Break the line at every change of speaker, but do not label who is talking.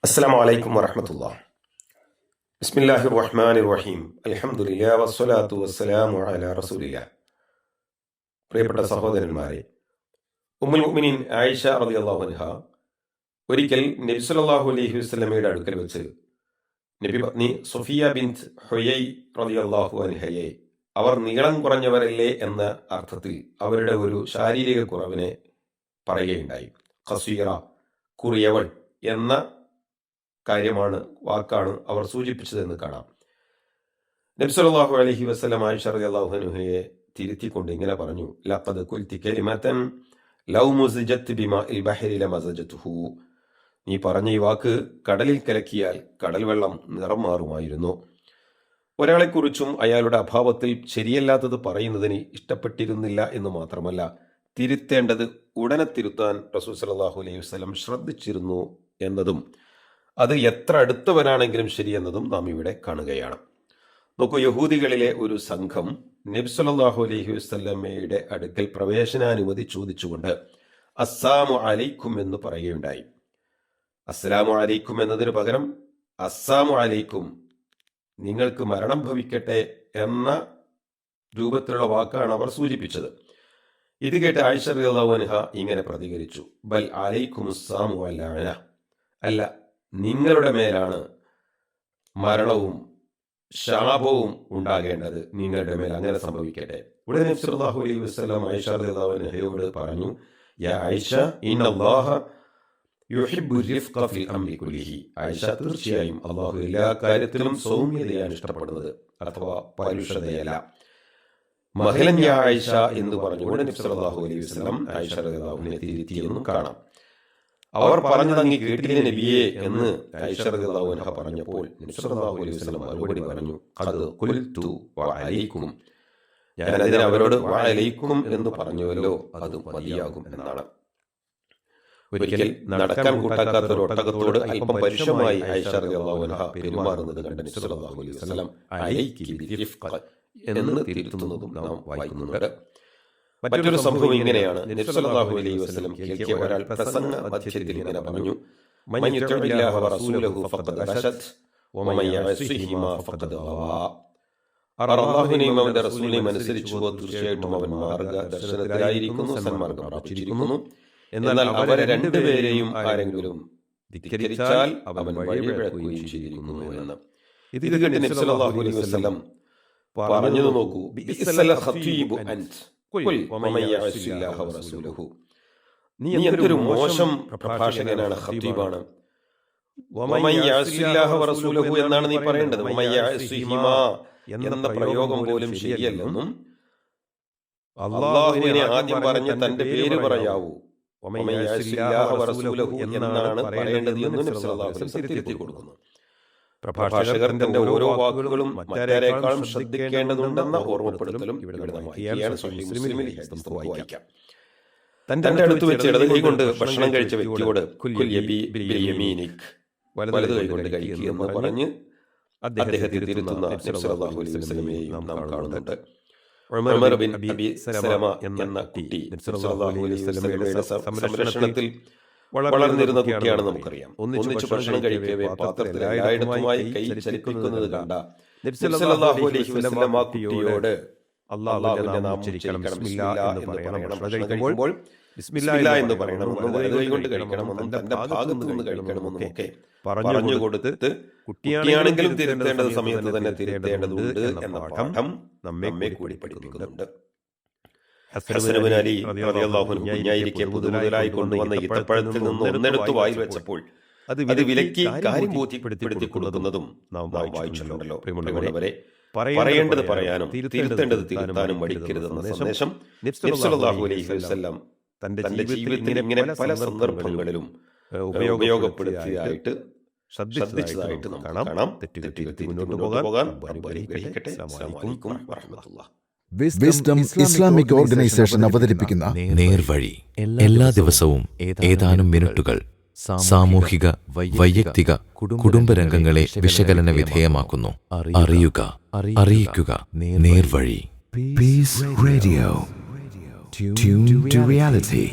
അസ്സലാമു അലൈക്കും വറഹ്മത്തുള്ളാഹി. ബിസ്മില്ലാഹിർ റഹ്മാനിർ റഹീം. അൽഹംദുലില്ലാഹി വസ്സലാത്തു വസ്സലാമു അലാ റസൂലില്ലാഹ്. പ്രിയപ്പെട്ട സഹോദരന്മാരെ, ഉമ്മുൽ മുഅ്മിനീൻ ആയിഷ റളിയല്ലാഹു അൻഹ ഒരിക്കൽ നബി സല്ലല്ലാഹു അലൈഹി വസല്ലമയുടെ അടുക്കൽ വെച്ച് നബി പത്നി സഫിയ ബിൻത് ഹുയൈ റളിയല്ലാഹു അൻഹയെ അവർ നീളം കുറഞ്ഞവരല്ലേ എന്ന അർത്ഥത്തിൽ അവരുടെ ഒരു ശാരീരിക കുറവിനെ പറയുകയുണ്ടായി. ഖസീറ, കുറിയവൾ എന്ന വാക്കാണ് അവർ സൂചിപ്പിച്ചതെന്ന് കാണാം. നബി സല്ലല്ലാഹു അലൈഹി വസല്ലം ആയിഷ റളിയല്ലാഹു അൻഹയെ തിരുത്തിക്കൊണ്ട് ഇങ്ങനെ പറഞ്ഞു: ലഖദ് ഖുൽതി കലിമതൻ ലൗ മുസിജത് ബിമാഇൽ ബഹരി ലമസജതുഹു. നീ പറഞ്ഞ ഈ വാക്ക് കടലിൽ കലക്കിയാൽ കടൽ വെള്ളം നിറം മാറുമായിരുന്നു. ഒരാളെക്കുറിച്ചും അയാളുടെ അഭാവത്തിൽ ശരിയല്ലാത്തത് പറയുന്നതിന് ഇഷ്ടപ്പെട്ടിരുന്നില്ല എന്ന് മാത്രമല്ല, തിരുത്തേണ്ടത് ഉടനെ തിരുത്താൻ റസൂൽ സല്ലല്ലാഹു അലൈഹി വസല്ലം ശ്രദ്ധിച്ചിരുന്നു എന്നതും അത് എത്ര അടുത്തവനാണെങ്കിലും ശരിയെന്നതും നാം ഇവിടെ കാണുകയാണ്. നോക്കൂ, യഹൂദികളിലെ ഒരു സംഘം നബി സല്ലല്ലാഹു അലൈഹി വസല്ലമയുടെ അടുക്കൽ പ്രവേശനാനുമതി ചോദിച്ചുകൊണ്ട് അസ്സാമു അലൈക്കും എന്ന് പറയുകയുണ്ടായി. അസ്സലാമു അലൈക്കും എന്നതിന് പകരം അസ്സാമു അലൈക്കും, നിങ്ങൾക്ക് മരണം ഭവിക്കട്ടെ എന്ന രൂപത്തിലുള്ള വാക്കാണ് അവർ സൂചിപ്പിച്ചത്. ഇത് കേട്ട് ആയിഷ റളിയല്ലാഹു അൻഹ ഇങ്ങനെ പ്രതികരിച്ചു: ബൽ അലൈക്കുമുസ്സാമു വൽ ലഅന. അല്ല, നിങ്ങളുടെ മേലാണ് മരണവും ശാപവും ഉണ്ടാകേണ്ടത്, നിങ്ങളുടെ മേൽ അങ്ങനെ സംഭവിക്കട്ടെ. ഉടനെ നബി സല്ലല്ലാഹു അലൈഹി വസല്ലം ആയിഷ റളിയല്ലാഹു അൻഹയോട് പറഞ്ഞു: യാ ആയിഷ, ഇന്നല്ലാഹ യുഹിബ്ബു റിഫ്ഖ ഫിൽ അംരി കുല്ലിഹി. ആയിഷ, തീർച്ചയായും അല്ലാഹു എല്ലാ കാര്യത്തിലും സൗമ്യതയാണ് ഇഷ്ടപ്പെടുന്നത്, അഥവാ പരുഷതയല്ല. മഹലൻ യാ ആയിഷ എന്ന് പറഞ്ഞു ഉടനെ നബി സല്ലല്ലാഹു അലൈഹി വസല്ലം ആയിഷ റളിയല്ലാഹു അൻഹയെ തിരുത്തിയെന്നും കാണാം. അവർ പറഞ്ഞത് അങ്ങ് കേട്ടില്ലേ നബിയെ എന്ന് ആയിഷ റളിയല്ലാഹു അൻഹ പറഞ്ഞപ്പോൾ നബി സല്ലല്ലാഹു അലൈഹി വസല്ലം മറുപടി പറഞ്ഞു: ഖദ് ഖുൽതു വഅലൈക്കും. ഞാൻ അതിനെ അവരോട് വഅലൈക്കും എന്ന് പറഞ്ഞുവല്ലോ, അത് മതിയാകും എന്നാണ്. ഒരിക്കൽ നടക്കാൻ കൂട്ടാക്കാത്ത ഒരു ഒട്ടകത്തോട് അല്പം പരുഷമായി ആയിഷ റളിയല്ലാഹു അൻഹ പെരുമാറുന്നത് കണ്ട നബി സല്ലല്ലാഹു അലൈഹി വസല്ലം അലൈകി ബിറിഫ്ഖ എന്ന് തിരുത്തുന്നതും നാം വായിക്കുന്നുണ്ട്. മറ്റൊരു സംഭവം ഇങ്ങനെയാണ്. നബി സല്ലല്ലാഹു അലൈഹി വസല്ലം കേൾക്കിയ ഒരാൾ പ്രസംഗ മധ്യത്തിൽ ഇങ്ങനെ പറഞ്ഞു: മൻ യുതിഇല്ലാഹ വറസൂലഹു ഫഖദ് റശദ് വമൻ യഅസിഹിമാ ഫഖദ് ഗവാ. അല്ലാഹുവിനെയും അവന്റെ റസൂലിനെയും അനുസരിച്ചുവോ തീർച്ചയായിട്ടും അവൻ മാർഗ്ഗദർശനത്തിലായിരിക്കുന്നു, സന്മാർഗ്ഗം പ്രാപിച്ചിരിക്കുന്നു. എന്നാൽ അവരെ രണ്ടുപേരെയും ആരെങ്കിലും ധിക്കരിച്ചാൽ അവൻ വഴിപിഴക്കുകയും ചെയ്തിരിക്കുന്നു എന്ന്. ഇത് കേട്ട് നബി സല്ലല്ലാഹു അലൈഹി വസല്ലം പറഞ്ഞു: നോക്കൂ, ബിഇസ്സൽ ഖതീബു അൻത് ഖുൽ വമൻ യഅസില്ലാഹ വറസൂലഹു. നീ എന്തൊരു മോശം പ്രഭാഷകനാണ്, ഖതീബാണ്. വമൻ യഅസില്ലാഹ വറസൂലഹു എന്നാണ് നീ പറയേണ്ടത്. വമൻ യഅസിഹിമാ എന്ന പ്രയോഗം പോലും ശരിയല്ലെന്നും അല്ലാഹുവിനെ ആദ്യം പറഞ്ഞ് തന്റെ പേര് പറയാവൂ. വമൻ യഅസില്ലാഹ വറസൂലഹു എന്നാണ് പറയേണ്ടത് എന്ന് നബി സല്ലല്ലാഹു അലൈഹി വസല്ലം തിരുത്തി കൊടുക്കുന്നു. പ്രഭാഷകർ തന്റെ ഓരോ വാക്കുകളും മറ്റാരേക്കാളും ശ്രദ്ധിക്കേണ്ടതുണ്ടെന്ന ഓർമ്മപ്പെടുത്തലും ഇവിടെ വായിക്കാം. തന്റെ അടുത്ത് വെച്ച് ഇടത് കൈകൊണ്ട് ഭക്ഷണം കഴിച്ച വ്യക്തിയോട് കുൽ യമീനിക്, വലത് കൈകൊണ്ട് കഴിക്കുക എന്ന് പറഞ്ഞ് അദ്ദേഹത്തെ തിരുത്തുന്ന നബി സല്ലല്ലാഹു അലൈഹി വസല്ലമയെയും നാം കാണുന്നുണ്ട്. ഉമർ ബിൻ അബി സലമ എന്ന കുട്ടി നബി സല്ലല്ലാഹു അലൈഹി വസല്ലമയുടെ സംരക്ഷണത്തിൽ വളർന്നിരുന്ന കുട്ടിയാണ് നമുക്കറിയാം. ഒന്നിച്ച് ഭക്ഷണം കഴിക്കവേ പാത്രത്തിൽ എല്ലായിടത്തുമായി കൈ ചലിപ്പിക്കുന്നത് കണ്ട നബി സല്ലല്ലാഹു അലൈഹി വസല്ലം ആ കുട്ടിയോട് അല്ലാഹുവിന്റെ നാമം ഉച്ചരിക്കണം, ബിസ്മില്ലാ എന്ന് പറയണം, ഭക്ഷണം കഴിക്കുമ്പോൾ ബിസ്മില്ലാ എന്ന് പറയണമെന്നും വലത് കൈ കൊണ്ട് കഴിക്കണമെന്നും തന്റെ ഭാഗത്ത് നിന്ന് കഴിക്കണമെന്നും ഒക്കെ പറഞ്ഞു കൊടുത്ത് കുട്ടിയാണെങ്കിലും തിരുത്തേണ്ടത് സമയത്ത് തന്നെ തിരുത്തേണ്ടതുണ്ട് എന്ന പാഠം നമ്മെ കൂടി പഠിപ്പിക്കുന്നുണ്ട്. ഹസൻ ഇബ്നു അലി റളിയല്ലാഹു അൻഹു കുഞ്ഞായിരിക്കെ പുതുമുതലായി കൊണ്ടുവന്ന ഈത്തപ്പഴത്തിൽ നിന്ന് ഒന്നെടുത്ത് വായിൽ വെച്ചപ്പോൾ അത് വിലക്കി കാര്യം ബോധ്യപ്പെടുത്തി കൊടുക്കുന്നതും നാം വായിച്ചിട്ടുണ്ടല്ലോ. പ്രിയമുള്ളവരെ, പറയേണ്ടത് പറയാനും തിരുത്തേണ്ടത് തിരുത്താനും മടിക്കരുതെന്ന സന്ദേശം നബി സല്ലല്ലാഹു അലൈഹി വസല്ലം തന്റെ ജീവിതത്തിൽ ഇങ്ങനെ പല സന്ദർഭങ്ങളിലും ഉപയോഗപ്പെടുത്തിയതായിട്ട് ശ്രദ്ധിച്ചതായിട്ട് നമുക്ക് കാണാം. തെറ്റി മുന്നോട്ട് പോകാൻ അനുഗ്രഹിക്കട്ടെ. അസ്സലാമു അലൈക്കും വറഹ്മത്തുള്ളാഹി.
വിസ്ഡം ഇസ്ലാമിക് ഓർഗനൈസേഷൻ അവതരിപ്പിക്കുന്ന
നേർവഴി എല്ലാ ദിവസവും ഏതാനും മിനിറ്റുകൾ സാമൂഹിക, വൈയക്തിക, കുടുംബരംഗങ്ങളെ വിശകലന വിധേയമാക്കുന്നു. അറിയുക, അറിയിക്കുക. നേർവഴി.
Peace radio. Tune to reality.